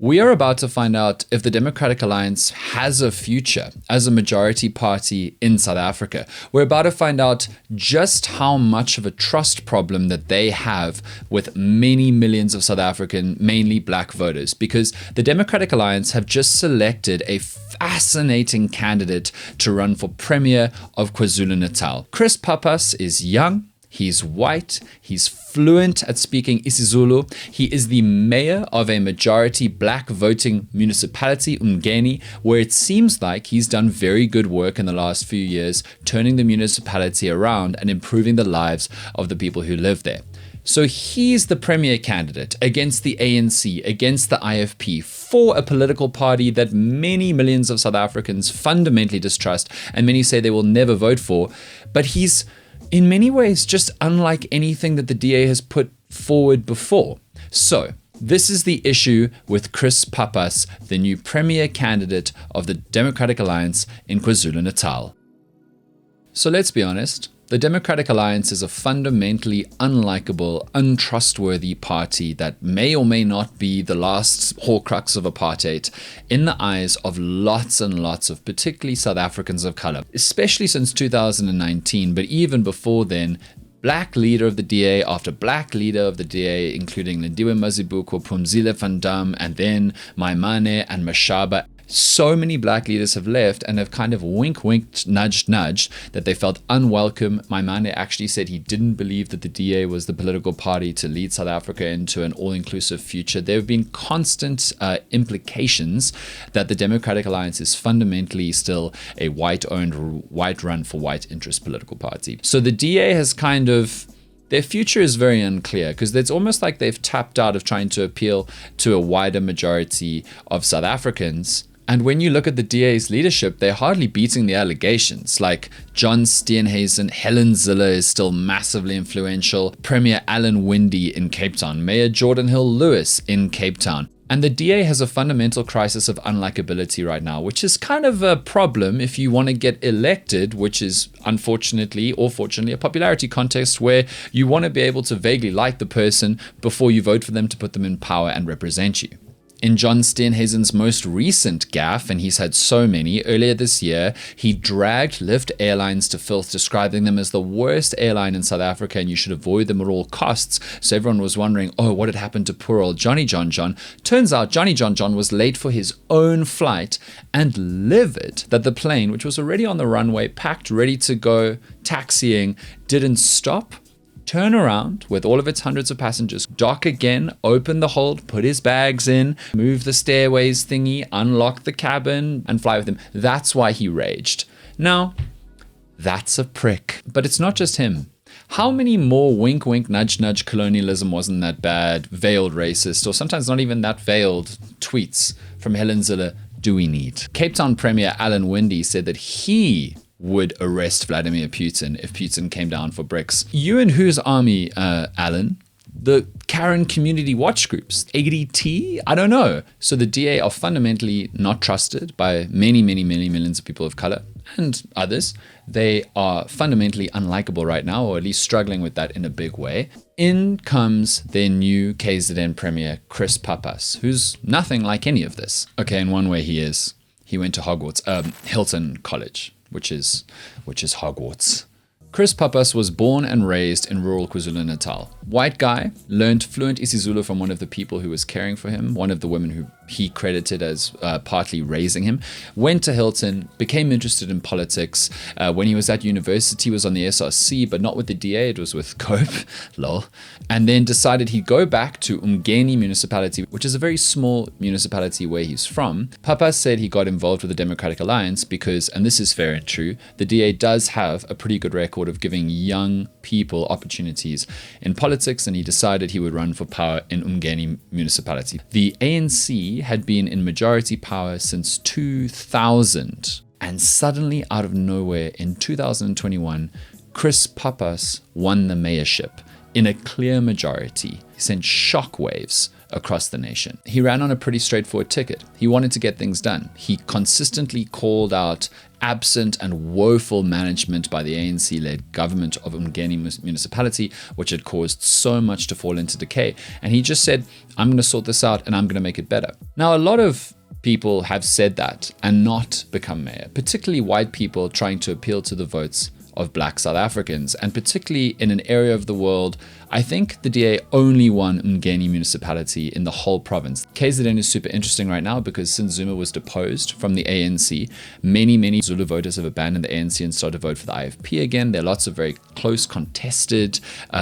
We are about to find out if the Democratic Alliance has a future as a majority party in South Africa. We're about to find out just how much of a trust problem that they have with many millions of South African, mainly black voters, because the Democratic Alliance have just selected a fascinating candidate to run for Premier of Kwa-Zulu Natal. Chris Pappas is young. He's white, he's fluent at speaking isiZulu, he is the mayor of a majority black voting municipality, Umgeni, where it seems like he's done very good work in the last few years, turning the municipality around and improving the lives of the people who live there. So he's the premier candidate against the ANC, against the IFP, for a political party that many millions of South Africans fundamentally distrust and many say they will never vote for, but he's in many ways just unlike anything that the DA has put forward before. So this is the issue with Chris Pappas, the new premier candidate of the Democratic Alliance in KwaZulu Natal. So let's be honest. The Democratic Alliance is a fundamentally unlikable, untrustworthy party that may or may not be the last horcrux of apartheid in the eyes of lots and lots of particularly South Africans of color, especially since 2019, but even before then. Black leader of the DA after black leader of the DA, including Lindiwe Mazibuko, Phumzile van Dam, and then Maimane and Mashaba. So many black leaders have left and have kind of winked, nudged that they felt unwelcome. Maimane actually said he didn't believe that the DA was the political party to lead South Africa into an all-inclusive future. There have been constant implications that the Democratic Alliance is fundamentally still a white-owned, white-run for white interest political party. So the DA has their future is very unclear because it's almost like they've tapped out of trying to appeal to a wider majority of South Africans. And when you look at the DA's leadership, they're hardly beating the allegations. Like John Steenhuisen, Helen Zille is still massively influential, Premier Alan Winde in Cape Town, Mayor Jordan Hill-Lewis in Cape Town. And the DA has a fundamental crisis of unlikability right now, which is kind of a problem if you want to get elected, which is unfortunately or fortunately a popularity contest where you want to be able to vaguely like the person before you vote for them to put them in power and represent you. In John Steenhuisen's most recent gaffe, and he's had so many, earlier this year, he dragged Lift Airlines to filth, describing them as the worst airline in South Africa and you should avoid them at all costs. So everyone was wondering, oh, what had happened to poor old Johnny John John? Turns out Johnny John John was late for his own flight and livid that the plane, which was already on the runway, packed, ready to go, taxiing, didn't stop, turn around with all of its hundreds of passengers, dock again, open the hold, put his bags in, move the stairways thingy, unlock the cabin, and fly with him. That's why he raged. Now, that's a prick. But it's not just him. How many more wink, wink, nudge, nudge colonialism wasn't that bad, veiled racist, or sometimes not even that veiled tweets from Helen Zille do we need? Cape Town Premier Alan Winde said that he would arrest Vladimir Putin if Putin came down for BRICS. You and whose army, Alan? The Karen Community Watch Groups, ADT? I don't know. So the DA are fundamentally not trusted by many, many, many millions of people of color and others. They are fundamentally unlikable right now, or at least struggling with that in a big way. In comes their new KZN Premier, Chris Pappas, who's nothing like any of this. Okay, in one way he is. He went to Hogwarts, Hilton College, which is Hogwarts. Chris Pappas was born and raised in rural KwaZulu Natal. White guy, learned fluent isiZulu from one of the people who was caring for him, one of the women who he credited as partly raising him, went to Hilton, became interested in politics. When he was at university, was on the SRC, but not with the DA, it was with COPE, lol. And then decided he'd go back to Umgeni municipality, which is a very small municipality where he's from. Pappas said he got involved with the Democratic Alliance because, and this is fair and true, the DA does have a pretty good record of giving young people opportunities in politics, and he decided he would run for power in Umgeni municipality. The ANC had been in majority power since 2000, and suddenly out of nowhere in 2021, Chris Pappas won the mayorship in a clear majority. He sent shockwaves across the nation. He ran on a pretty straightforward ticket. He wanted to get things done. He consistently called out absent and woeful management by the ANC-led government of Umgeni municipality, which had caused so much to fall into decay. And he just said, I'm going to sort this out and I'm going to make it better. Now, a lot of people have said that and not become mayor, particularly white people trying to appeal to the votes of black South Africans, and particularly in an area of the world. I think the DA only won Umgeni municipality in the whole province. KZN is super interesting right now because since Zuma was deposed from the ANC, many Zulu voters have abandoned the ANC and started to vote for the IFP again. There are lots of very close contested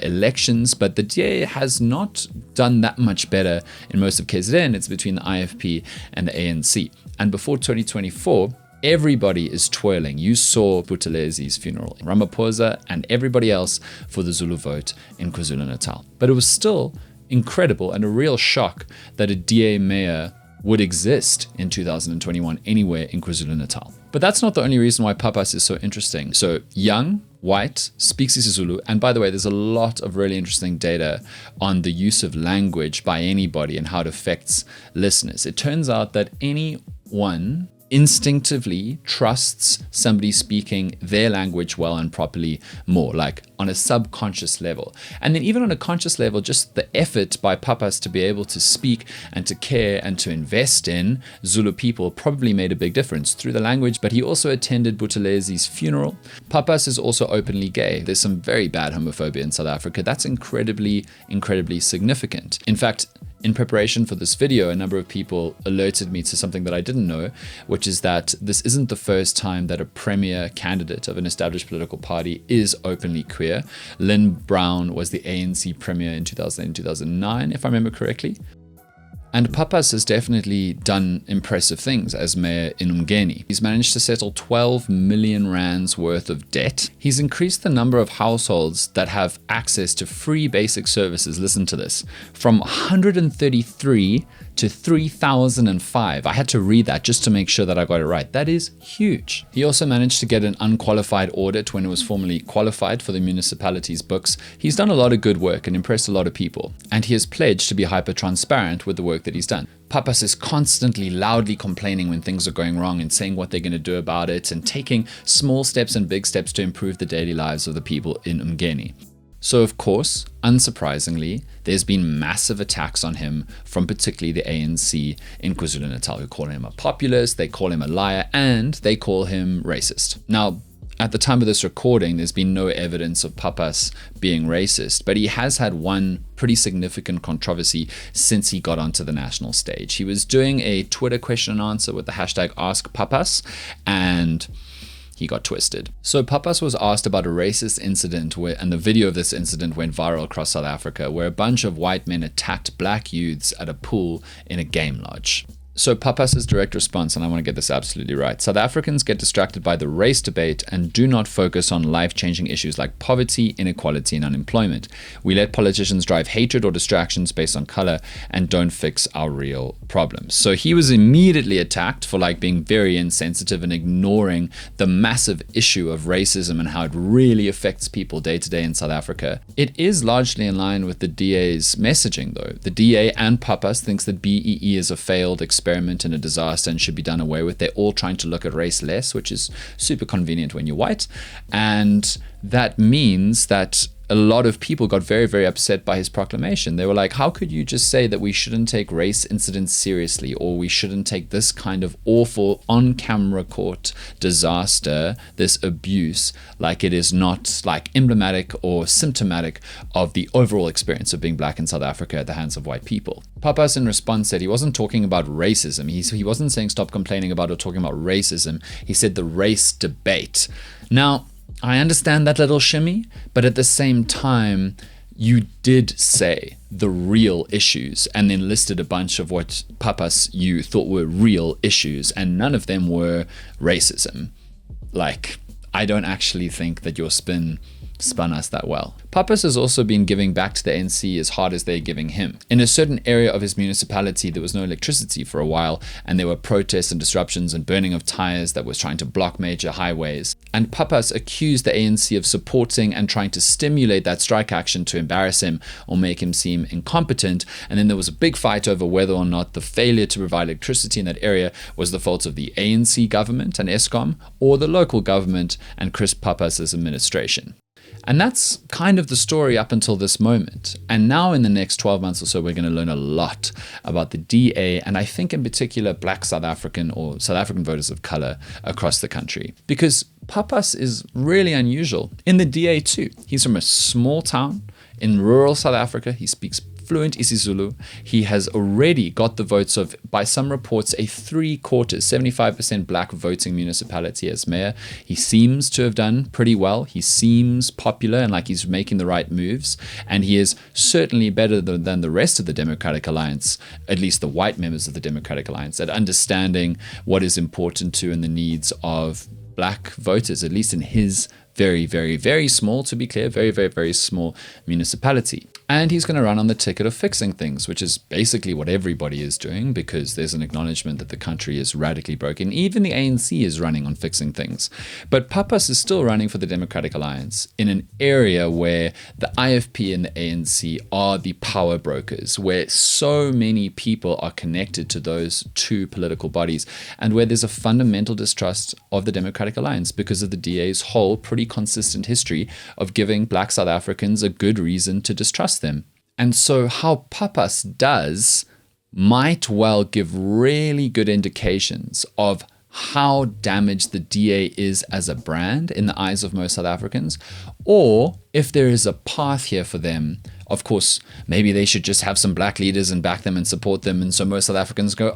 elections, but the DA has not done that much better in most of KZN. It's between the IFP and the ANC. And before 2024, everybody is twirling. You saw Buthelezzi's funeral, Ramaphosa and everybody else for the Zulu vote in Kwa-Zulu Natal. But it was still incredible and a real shock that a DA mayor would exist in 2021 anywhere in Kwa-Zulu Natal. But that's not the only reason why Pappas is so interesting. So young, white, speaks isiZulu, and by the way, there's a lot of really interesting data on the use of language by anybody and how it affects listeners. It turns out that anyone instinctively trusts somebody speaking their language well and properly more, like on a subconscious level. And then even on a conscious level, just the effort by Pappas to be able to speak and to care and to invest in Zulu people probably made a big difference through the language. But he also attended Buthelezzi's funeral. Pappas is also openly gay. There's some very bad homophobia in South Africa. That's incredibly significant. In fact, in preparation for this video, a number of people alerted me to something that I didn't know, which is that this isn't the first time that a premier candidate of an established political party is openly queer. Lynn Brown was the ANC premier in 2008 and 2009, if I remember correctly. And Pappas has definitely done impressive things as mayor in Umgeni. He's managed to settle 12 million rands worth of debt. He's increased the number of households that have access to free basic services, listen to this, from 133 to 3,005. I had to read that just to make sure that I got it right. That is huge. He also managed to get an unqualified audit when it was formally qualified for the municipality's books. He's done a lot of good work and impressed a lot of people. And he has pledged to be hyper-transparent with the work that he's done. Pappas is constantly loudly complaining when things are going wrong and saying what they're going to do about it and taking small steps and big steps to improve the daily lives of the people in Umgeni. So of course, unsurprisingly, there's been massive attacks on him from particularly the ANC in KwaZulu Natal, who call him a populist, they call him a liar, and they call him racist. Now, at the time of this recording, there's been no evidence of Pappas being racist, but he has had one pretty significant controversy since he got onto the national stage. He was doing a Twitter question and answer with the hashtag #AskPappas, and he got twisted. So Pappas was asked about a racist incident and the video of this incident went viral across South Africa, where a bunch of white men attacked black youths at a pool in a game lodge. So Pappas's direct response, and I want to get this absolutely right: South Africans get distracted by the race debate and do not focus on life-changing issues like poverty, inequality, and unemployment. We let politicians drive hatred or distractions based on color and don't fix our real problems. So he was immediately attacked for being very insensitive and ignoring the massive issue of racism and how it really affects people day to day in South Africa. It is largely in line with the DA's messaging, though. The DA and Pappas thinks that BEE is a failed experiment and a disaster and should be done away with. They're all trying to look at race less, which is super convenient when you're white. And that means that a lot of people got very upset by his proclamation. They were like, how could you just say that we shouldn't take race incidents seriously, or we shouldn't take this kind of awful on-camera caught disaster, this abuse, like it is not emblematic or symptomatic of the overall experience of being black in South Africa at the hands of white people. Pappas in response said he wasn't talking about racism. He wasn't saying stop complaining about or talking about racism. He said the race debate. Now, I understand that little shimmy, but at the same time, you did say the real issues and then listed a bunch of what Pappas you thought were real issues, and none of them were racism. I don't actually think that your spin spun us that well. Pappas has also been giving back to the ANC as hard as they're giving him. In a certain area of his municipality, there was no electricity for a while, and there were protests and disruptions and burning of tires that was trying to block major highways. And Pappas accused the ANC of supporting and trying to stimulate that strike action to embarrass him or make him seem incompetent. And then there was a big fight over whether or not the failure to provide electricity in that area was the fault of the ANC government and Eskom or the local government and Chris Pappas' administration. And that's kind of the story up until this moment. And now in the next 12 months or so, we're going to learn a lot about the DA, and I think in particular Black South African or South African voters of color across the country. Because Pappas is really unusual in the DA too. He's from a small town in rural South Africa. He speaks fluent isiZulu. He has already got the votes of, by some reports, a 75% black voting municipality as mayor. He seems to have done pretty well. He seems popular and like he's making the right moves. And he is certainly better than the rest of the Democratic Alliance, at least the white members of the Democratic Alliance, at understanding what is important to and the needs of black voters, at least in his very, very, very small, to be clear, very, very, very small municipality. And he's going to run on the ticket of fixing things, which is basically what everybody is doing because there's an acknowledgement that the country is radically broken. Even the ANC is running on fixing things. But Pappas is still running for the Democratic Alliance in an area where the IFP and the ANC are the power brokers, where so many people are connected to those two political bodies, and where there's a fundamental distrust of the Democratic Alliance because of the DA's whole pretty consistent history of giving black South Africans a good reason to distrust them. And so how Pappas does might well give really good indications of how damaged the DA is as a brand in the eyes of most South Africans, or if there is a path here for them. Of course, maybe they should just have some black leaders and back them and support them. And so most South Africans go,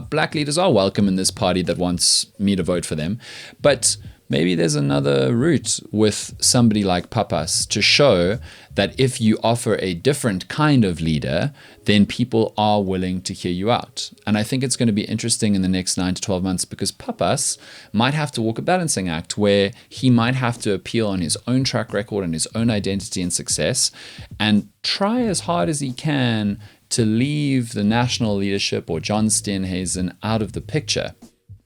black leaders are welcome in this party that wants me to vote for them. But maybe there's another route with somebody like Pappas to show that if you offer a different kind of leader, then people are willing to hear you out. And I think it's going to be interesting in the next 9 to 12 months because Pappas might have to walk a balancing act where he might have to appeal on his own track record and his own identity and success and try as hard as he can to leave the national leadership or John Steenhuisen out of the picture.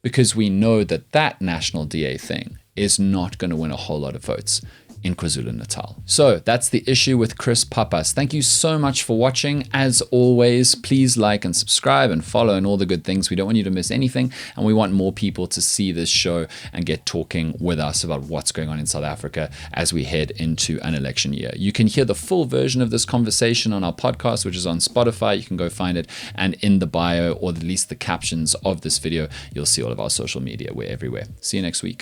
Because we know that that national DA thing is not going to win a whole lot of votes in Kwa-Zulu Natal. So that's the issue with Chris Pappas. Thank you so much for watching. As always, please like and subscribe and follow and all the good things. We don't want you to miss anything. And we want more people to see this show and get talking with us about what's going on in South Africa as we head into an election year. You can hear the full version of this conversation on our podcast, which is on Spotify. You can go find it. And in the bio, or at least the captions of this video, you'll see all of our social media. We're everywhere. See you next week.